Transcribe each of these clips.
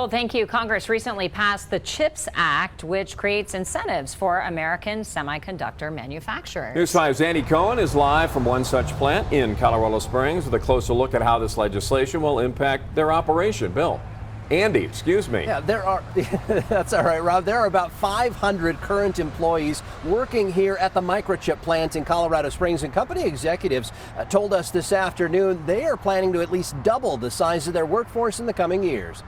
Bill, thank you. Congress recently passed the CHIPS Act, which creates incentives for American semiconductor manufacturers. News 5's Andy Cohen is live from one such plant in Colorado Springs with a closer look at how this legislation will impact their operation. Bill. Andy, excuse me. Yeah, that's all right, Rob. There are about 500 current employees working here at the Microchip plant in Colorado Springs, and company executives told us this afternoon they are planning to at least double the size of their workforce in the coming years.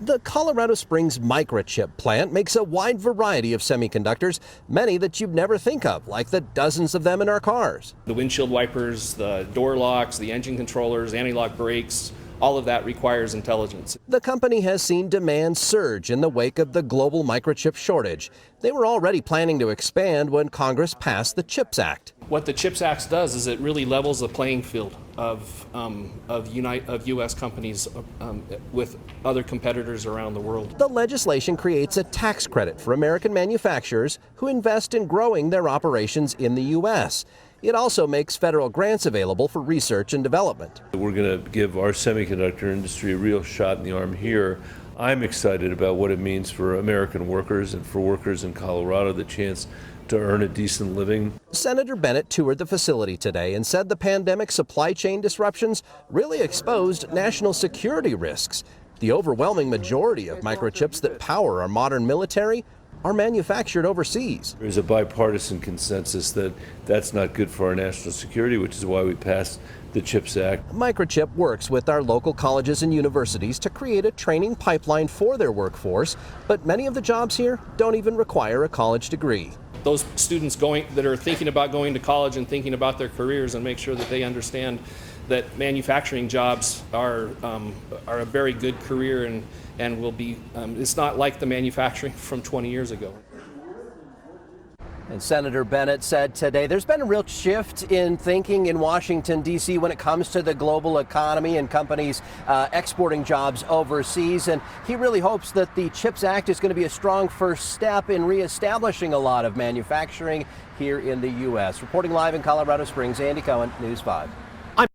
The Colorado Springs Microchip plant makes a wide variety of semiconductors, many that you'd never think of, like the dozens of them in our cars. The windshield wipers, the door locks, the engine controllers, anti-lock brakes, all of that requires intelligence. The company has seen demand surge in the wake of the global microchip shortage. They were already planning to expand when Congress passed the CHIPS Act. What the CHIPS Act does is it really levels the playing field of U.S. companies with other competitors around the world. The legislation creates a tax credit for American manufacturers who invest in growing their operations in the U.S. It also makes federal grants available for research and development. We're going to give our semiconductor industry a real shot in the arm here. I'm excited about what it means for American workers and for workers in Colorado, the chance to earn a decent living. Senator Bennett toured the facility today and said the pandemic supply chain disruptions really exposed national security risks. The overwhelming majority of microchips that power our modern military are manufactured overseas. There's a bipartisan consensus that that's not good for our national security, which is why we passed the CHIPS Act. Microchip works with our local colleges and universities to create a training pipeline for their workforce, but many of the jobs here don't even require a college degree. Those students that are thinking about going to college and thinking about their careers, and make sure that they understand that manufacturing jobs are a very good career and will be, it's not like the manufacturing from 20 years ago. And Senator Bennett said today there's been a real shift in thinking in Washington, D.C. when it comes to the global economy and companies exporting jobs overseas. And he really hopes that the CHIPS Act is going to be a strong first step in reestablishing a lot of manufacturing here in the U.S. Reporting live in Colorado Springs, Andy Cohen, News 5.